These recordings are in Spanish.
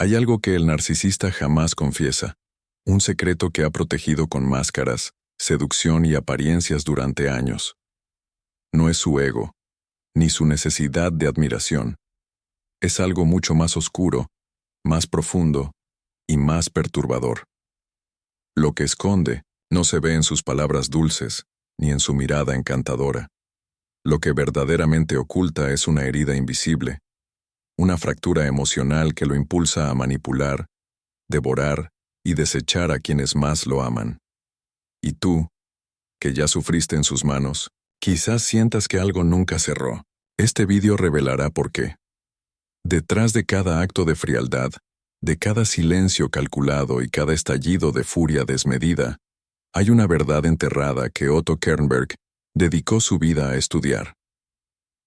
Hay algo que el narcisista jamás confiesa, un secreto que ha protegido con máscaras, seducción y apariencias durante años. No es su ego, ni su necesidad de admiración. Es algo mucho más oscuro, más profundo y más perturbador. Lo que esconde no se ve en sus palabras dulces, ni en su mirada encantadora. Lo que verdaderamente oculta es una herida invisible, una fractura emocional que lo impulsa a manipular, devorar y desechar a quienes más lo aman. Y tú, que ya sufriste en sus manos, quizás sientas que algo nunca cerró. Este vídeo revelará por qué. Detrás de cada acto de frialdad, de cada silencio calculado y cada estallido de furia desmedida, hay una verdad enterrada que Otto Kernberg dedicó su vida a estudiar.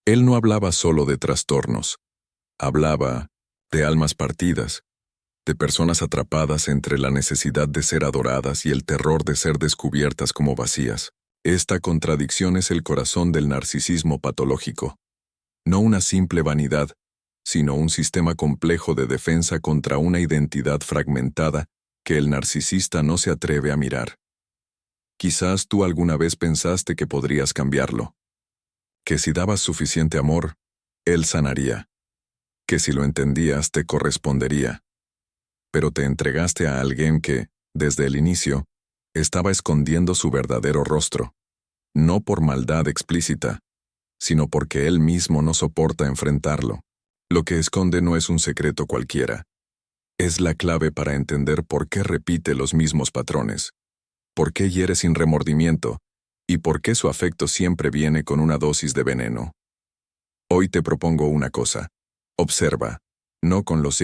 Él no hablaba solo de trastornos, hablaba de almas partidas, de personas atrapadas entre la necesidad de ser adoradas y el terror de ser descubiertas como vacías. Esta contradicción es el corazón del narcisismo patológico. No una simple vanidad, sino un sistema complejo de defensa contra una identidad fragmentada que el narcisista no se atreve a mirar. Quizás tú alguna vez pensaste que podrías cambiarlo, que si dabas suficiente amor, él sanaría, que si lo entendías te correspondería. Pero te entregaste a alguien que, desde el inicio, estaba escondiendo su verdadero rostro, no por maldad explícita, sino porque él mismo no soporta enfrentarlo. Lo que esconde no es un secreto cualquiera. Es la clave para entender por qué repite los mismos patrones, por qué hiere sin remordimiento y por qué su afecto siempre viene con una dosis de veneno. Hoy te propongo una cosa. Observa, no con los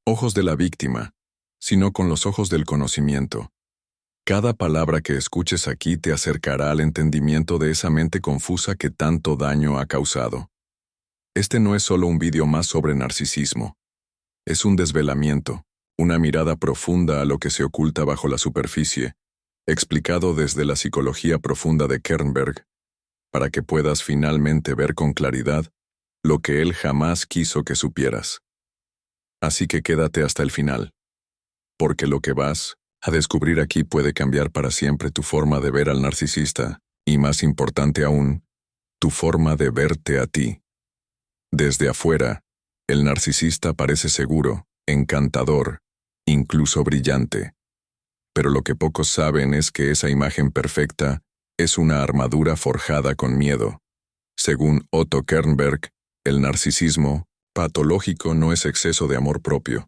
ojos de la víctima, sino con los ojos del conocimiento. Cada palabra que escuches aquí te acercará al entendimiento de esa mente confusa que tanto daño ha causado. Este no es solo un vídeo más sobre narcisismo. Es un desvelamiento, una mirada profunda a lo que se oculta bajo la superficie, explicado desde la psicología profunda de Kernberg, para que puedas finalmente ver con claridad lo que él jamás quiso que supieras. Así que quédate hasta el final, porque lo que vas a descubrir aquí puede cambiar para siempre tu forma de ver al narcisista, y más importante aún, tu forma de verte a ti. Desde afuera, el narcisista parece seguro, encantador, incluso brillante. Pero lo que pocos saben es que esa imagen perfecta es una armadura forjada con miedo. Según Otto Kernberg, el narcisismo patológico no es exceso de amor propio,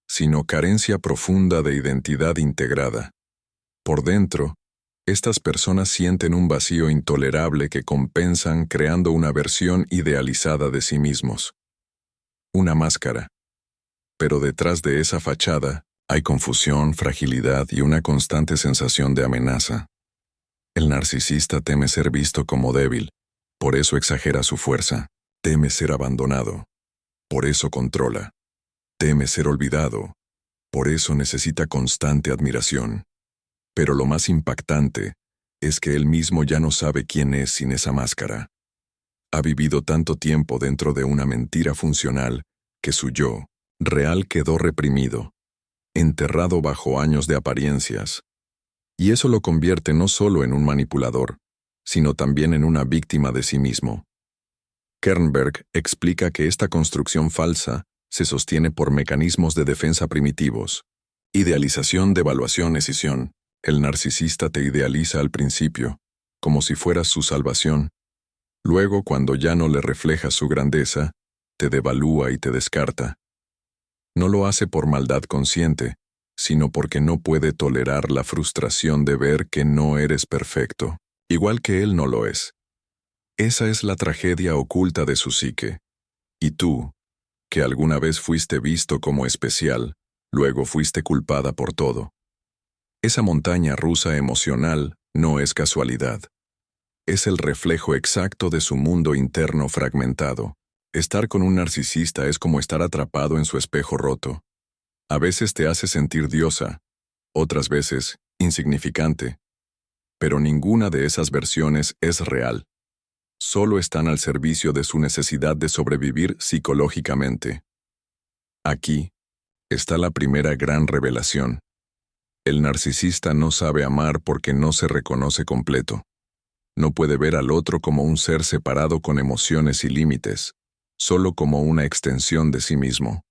sino carencia profunda de identidad integrada. Por dentro, estas personas sienten un vacío intolerable que compensan creando una versión idealizada de sí mismos. Una máscara. Pero detrás de esa fachada hay confusión, fragilidad y una constante sensación de amenaza. El narcisista teme ser visto como débil, por eso exagera su fuerza. Teme ser abandonado, por eso controla. Teme ser olvidado, por eso necesita constante admiración. Pero lo más impactante es que él mismo ya no sabe quién es sin esa máscara. Ha vivido tanto tiempo dentro de una mentira funcional que su yo real quedó reprimido, enterrado bajo años de apariencias. Y eso lo convierte no solo en un manipulador, sino también en una víctima de sí mismo. Kernberg explica que esta construcción falsa se sostiene por mecanismos de defensa primitivos. Idealización, devaluación, escisión. El narcisista te idealiza al principio, como si fueras su salvación. Luego, cuando ya no le reflejas su grandeza, te devalúa y te descarta. No lo hace por maldad consciente, sino porque no puede tolerar la frustración de ver que no eres perfecto, igual que él no lo es. Esa es la tragedia oculta de su psique. Y tú, que alguna vez fuiste visto como especial, luego fuiste culpada por todo. Esa montaña rusa emocional no es casualidad. Es el reflejo exacto de su mundo interno fragmentado. Estar con un narcisista es como estar atrapado en su espejo roto. A veces te hace sentir diosa, otras veces insignificante. Pero ninguna de esas versiones es real. Solo están al servicio de su necesidad de sobrevivir psicológicamente. Aquí, está la primera gran revelación. El narcisista no sabe amar porque no se reconoce completo. No puede ver al otro como un ser separado con emociones y límites, solo como una extensión de sí mismo.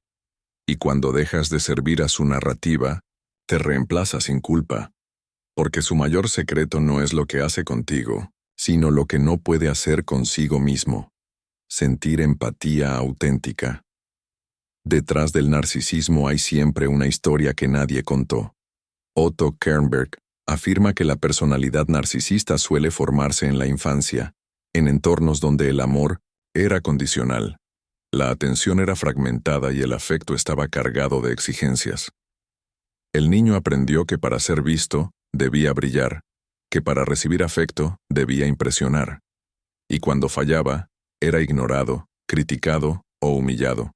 Y cuando dejas de servir a su narrativa, te reemplaza sin culpa. Porque su mayor secreto no es lo que hace contigo, sino lo que no puede hacer consigo mismo. Sentir empatía auténtica. Detrás del narcisismo hay siempre una historia que nadie contó. Otto Kernberg afirma que la personalidad narcisista suele formarse en la infancia, en entornos donde el amor era condicional. La atención era fragmentada y el afecto estaba cargado de exigencias. El niño aprendió que para ser visto, debía brillar, que para recibir afecto, debía impresionar. Y cuando fallaba, era ignorado, criticado o humillado.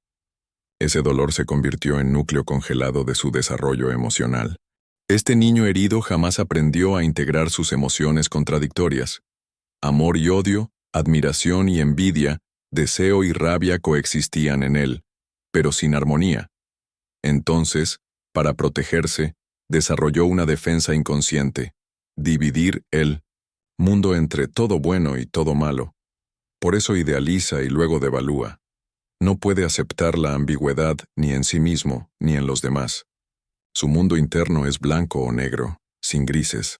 Ese dolor se convirtió en núcleo congelado de su desarrollo emocional. Este niño herido jamás aprendió a integrar sus emociones contradictorias. Amor y odio, admiración y envidia, deseo y rabia coexistían en él, pero sin armonía. Entonces, para protegerse, desarrolló una defensa inconsciente: dividir el mundo entre todo bueno y todo malo. Por eso idealiza y luego devalúa. No puede aceptar la ambigüedad ni en sí mismo ni en los demás. Su mundo interno es blanco o negro, sin grises.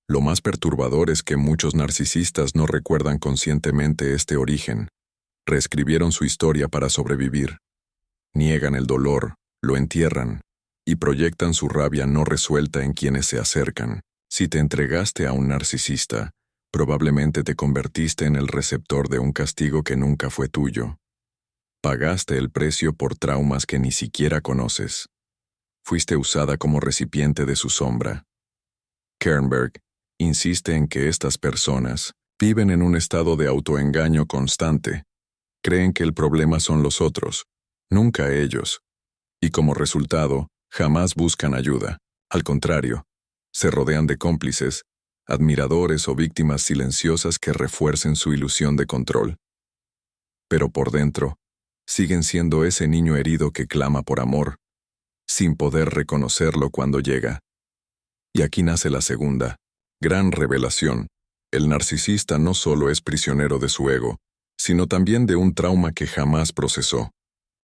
Lo más perturbador es que muchos narcisistas no recuerdan conscientemente este origen. Reescribieron su historia para sobrevivir. Niegan el dolor, lo entierran, y proyectan su rabia no resuelta en quienes se acercan. Si te entregaste a un narcisista, probablemente te convertiste en el receptor de un castigo que nunca fue tuyo. Pagaste el precio por traumas que ni siquiera conoces. Fuiste usada como recipiente de su sombra. Kernberg insiste en que estas personas viven en un estado de autoengaño constante. Creen que el problema son los otros, nunca ellos. Y como resultado, jamás buscan ayuda. Al contrario, se rodean de cómplices, admiradores o víctimas silenciosas que refuercen su ilusión de control. Pero por dentro, siguen siendo ese niño herido que clama por amor, sin poder reconocerlo cuando llega. Y aquí nace la segunda, gran revelación. El narcisista no solo es prisionero de su ego, sino también de un trauma que jamás procesó.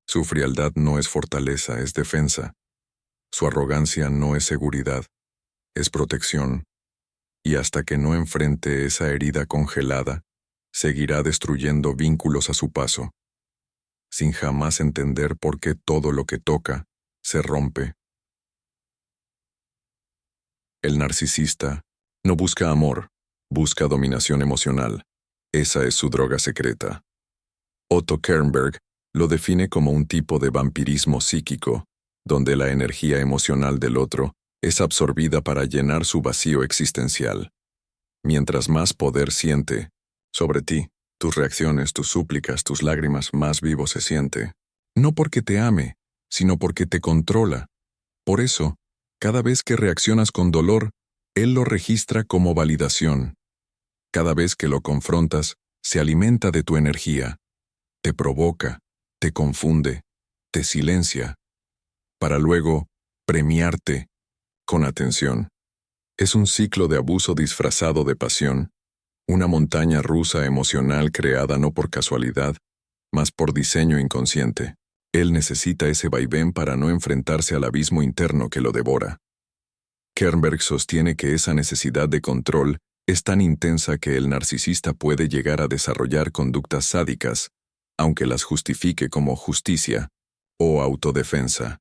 Su frialdad no es fortaleza, es defensa. Su arrogancia no es seguridad, es protección. Y hasta que no enfrente esa herida congelada, seguirá destruyendo vínculos a su paso, sin jamás entender por qué todo lo que toca se rompe. El narcisista no busca amor, busca dominación emocional. Esa es su droga secreta. Otto Kernberg lo define como un tipo de vampirismo psíquico, donde la energía emocional del otro es absorbida para llenar su vacío existencial. Mientras más poder siente sobre ti, tus reacciones, tus súplicas, tus lágrimas, más vivo se siente. No porque te ame, sino porque te controla. Por eso, cada vez que reaccionas con dolor, él lo registra como validación. Cada vez que lo confrontas, se alimenta de tu energía. Te provoca, te confunde, te silencia, para luego premiarte con atención. Es un ciclo de abuso disfrazado de pasión, una montaña rusa emocional creada no por casualidad, mas por diseño inconsciente. Él necesita ese vaivén para no enfrentarse al abismo interno que lo devora. Kernberg sostiene que esa necesidad de control es tan intensa que el narcisista puede llegar a desarrollar conductas sádicas, aunque las justifique como justicia o autodefensa.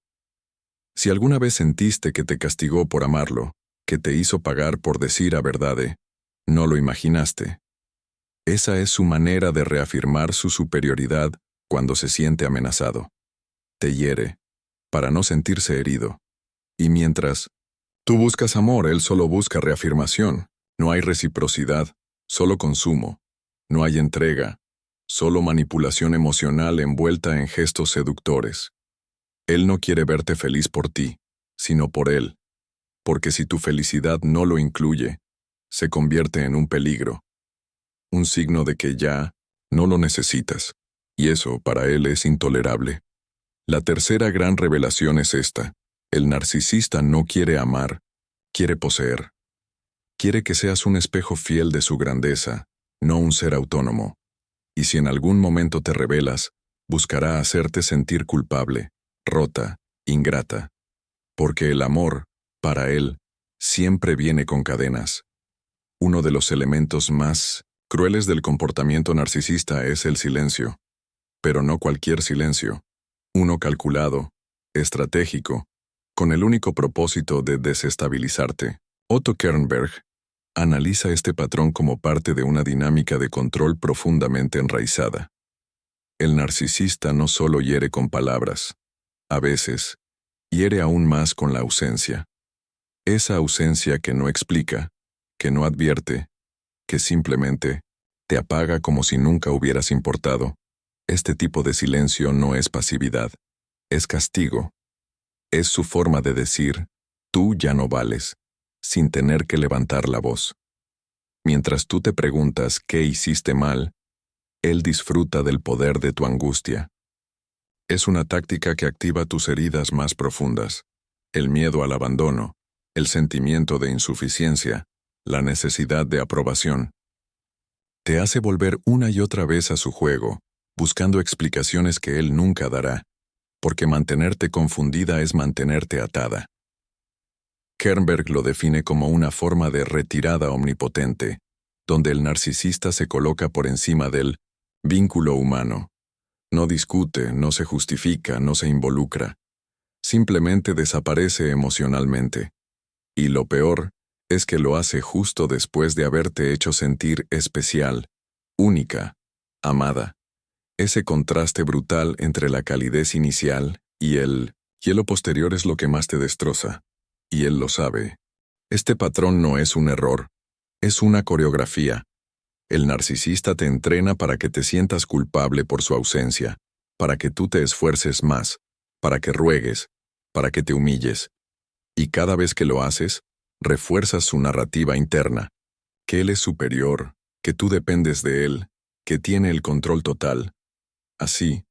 Si alguna vez sentiste que te castigó por amarlo, que te hizo pagar por decir a verdade, no lo imaginaste. Esa es su manera de reafirmar su superioridad cuando se siente amenazado. Te hiere, para no sentirse herido. Y mientras tú buscas amor, él solo busca reafirmación. No hay reciprocidad, solo consumo. No hay entrega, solo manipulación emocional envuelta en gestos seductores. Él no quiere verte feliz por ti, sino por él. Porque si tu felicidad no lo incluye, se convierte en un peligro. Un signo de que ya no lo necesitas. Y eso para él es intolerable. La tercera gran revelación es esta. El narcisista no quiere amar, quiere poseer. Quiere que seas un espejo fiel de su grandeza, no un ser autónomo. Y si en algún momento te rebelas, buscará hacerte sentir culpable, rota, ingrata. Porque el amor, para él, siempre viene con cadenas. Uno de los elementos más crueles del comportamiento narcisista es el silencio. Pero no cualquier silencio. Uno calculado, estratégico, con el único propósito de desestabilizarte. Otto Kernberg analiza este patrón como parte de una dinámica de control profundamente enraizada. El narcisista no solo hiere con palabras, a veces, hiere aún más con la ausencia. Esa ausencia que no explica, que no advierte, que simplemente te apaga como si nunca hubieras importado. Este tipo de silencio no es pasividad, es castigo. Es su forma de decir, tú ya no vales, sin tener que levantar la voz. Mientras tú te preguntas qué hiciste mal, él disfruta del poder de tu angustia. Es una táctica que activa tus heridas más profundas, el miedo al abandono, el sentimiento de insuficiencia, la necesidad de aprobación. Te hace volver una y otra vez a su juego, buscando explicaciones que él nunca dará, porque mantenerte confundida es mantenerte atada. Kernberg lo define como una forma de retirada omnipotente, donde el narcisista se coloca por encima del vínculo humano. No discute, no se justifica, no se involucra. Simplemente desaparece emocionalmente. Y lo peor es que lo hace justo después de haberte hecho sentir especial, única, amada. Ese contraste brutal entre la calidez inicial y el hielo posterior es lo que más te destroza. Y él lo sabe. Este patrón no es un error, es una coreografía. El narcisista te entrena para que te sientas culpable por su ausencia, para que tú te esfuerces más, para que ruegues, para que te humilles. Y cada vez que lo haces, refuerzas su narrativa interna, que él es superior, que tú dependes de él, que tiene el control total. Así,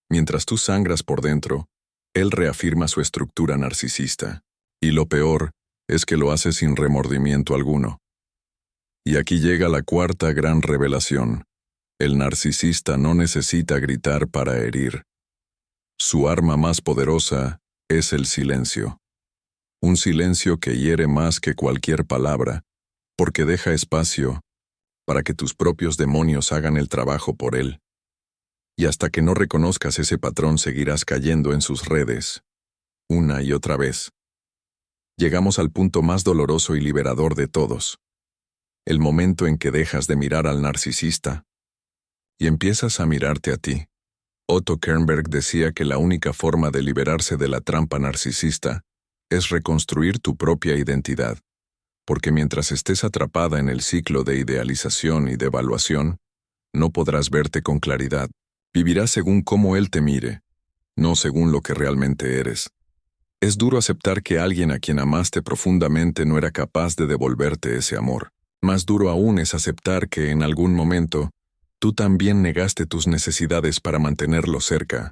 mientras tú sangras por dentro, él reafirma su estructura narcisista. Y lo peor es que lo hace sin remordimiento alguno. Y aquí llega la cuarta gran revelación. El narcisista no necesita gritar para herir. Su arma más poderosa es el silencio. Un silencio que hiere más que cualquier palabra, porque deja espacio para que tus propios demonios hagan el trabajo por él. Y hasta que no reconozcas ese patrón seguirás cayendo en sus redes, una y otra vez. Llegamos al punto más doloroso y liberador de todos. El momento en que dejas de mirar al narcisista y empiezas a mirarte a ti. Otto Kernberg decía que la única forma de liberarse de la trampa narcisista es reconstruir tu propia identidad, porque mientras estés atrapada en el ciclo de idealización y de evaluación, no podrás verte con claridad. Vivirás según cómo él te mire, no según lo que realmente eres. Es duro aceptar que alguien a quien amaste profundamente no era capaz de devolverte ese amor. Más duro aún es aceptar que en algún momento tú también negaste tus necesidades para mantenerlo cerca.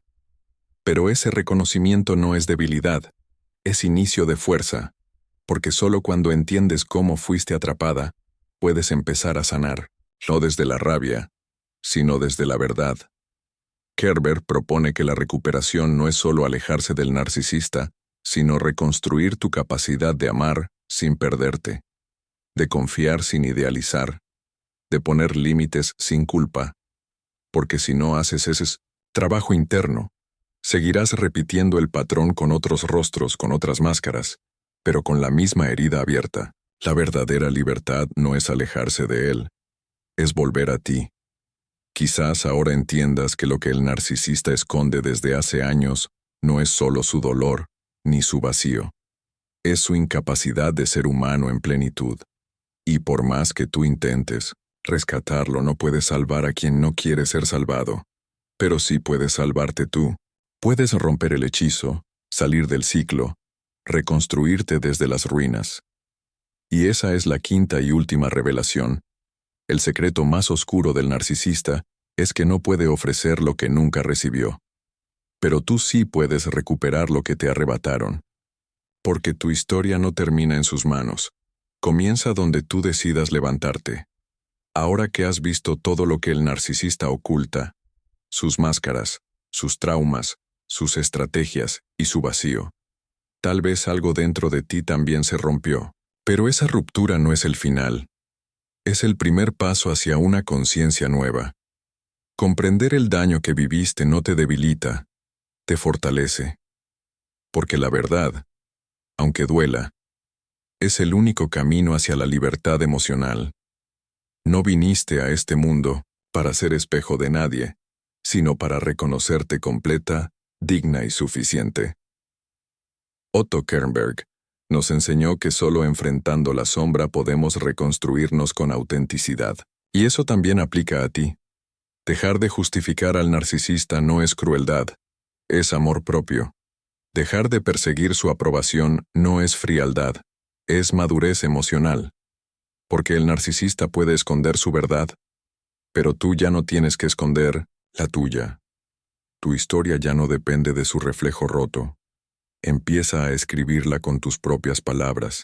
Pero ese reconocimiento no es debilidad, es inicio de fuerza, porque solo cuando entiendes cómo fuiste atrapada, puedes empezar a sanar, no desde la rabia, sino desde la verdad. Kernberg propone que la recuperación no es solo alejarse del narcisista, sino reconstruir tu capacidad de amar sin perderte, de confiar sin idealizar, de poner límites sin culpa, porque si no haces ese trabajo interno, seguirás repitiendo el patrón con otros rostros, con otras máscaras, pero con la misma herida abierta. La verdadera libertad no es alejarse de él, es volver a ti. Quizás ahora entiendas que lo que el narcisista esconde desde hace años no es solo su dolor, ni su vacío. Es su incapacidad de ser humano en plenitud. Y por más que tú intentes, rescatarlo no puedes salvar a quien no quiere ser salvado. Pero sí puedes salvarte tú. Puedes romper el hechizo, salir del ciclo, reconstruirte desde las ruinas. Y esa es la quinta y última revelación. El secreto más oscuro del narcisista es que no puede ofrecer lo que nunca recibió. Pero tú sí puedes recuperar lo que te arrebataron. Porque tu historia no termina en sus manos. Comienza donde tú decidas levantarte. Ahora que has visto todo lo que el narcisista oculta, sus máscaras, sus traumas, sus estrategias y su vacío, tal vez algo dentro de ti también se rompió. Pero esa ruptura no es el final. Es el primer paso hacia una conciencia nueva. Comprender el daño que viviste no te debilita, te fortalece. Porque la verdad, aunque duela, es el único camino hacia la libertad emocional. No viniste a este mundo para ser espejo de nadie, sino para reconocerte completa, digna y suficiente. Otto Kernberg nos enseñó que solo enfrentando la sombra podemos reconstruirnos con autenticidad. Y eso también aplica a ti. Dejar de justificar al narcisista no es crueldad, es amor propio. Dejar de perseguir su aprobación no es frialdad, es madurez emocional. Porque el narcisista puede esconder su verdad, pero tú ya no tienes que esconder la tuya. Tu historia ya no depende de su reflejo roto. Empieza a escribirla con tus propias palabras.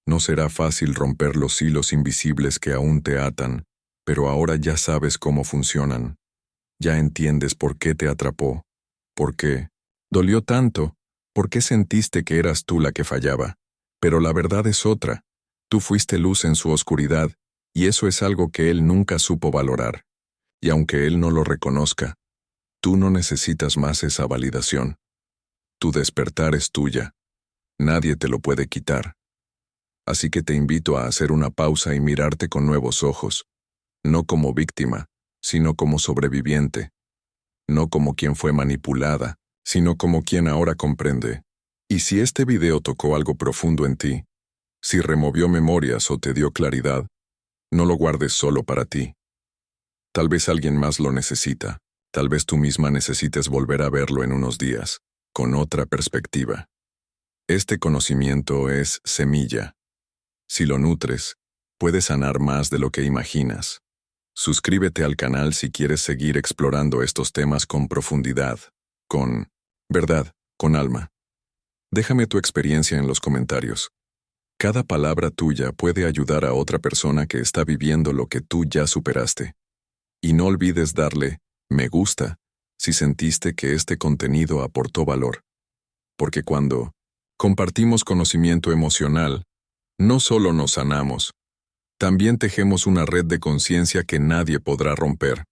No será fácil romper los hilos invisibles que aún te atan, pero ahora ya sabes cómo funcionan. Ya entiendes por qué te atrapó, por qué dolió tanto, por qué sentiste que eras tú la que fallaba. Pero la verdad es otra. Tú fuiste luz en su oscuridad, y eso es algo que él nunca supo valorar. Y aunque él no lo reconozca, tú no necesitas más esa validación. Tu despertar es tuya. Nadie te lo puede quitar. Así que te invito a hacer una pausa y mirarte con nuevos ojos. No como víctima, sino como sobreviviente. No como quien fue manipulada, sino como quien ahora comprende. Y si este video tocó algo profundo en ti, si removió memorias o te dio claridad, no lo guardes solo para ti. Tal vez alguien más lo necesita. Tal vez tú misma necesites volver a verlo en unos días, con otra perspectiva. Este conocimiento es semilla. Si lo nutres, puedes sanar más de lo que imaginas. Suscríbete al canal si quieres seguir explorando estos temas con profundidad, con verdad, con alma. Déjame tu experiencia en los comentarios. Cada palabra tuya puede ayudar a otra persona que está viviendo lo que tú ya superaste. Y no olvides darle me gusta si sentiste que este contenido aportó valor. Porque cuando compartimos conocimiento emocional, no solo nos sanamos, también tejemos una red de conciencia que nadie podrá romper.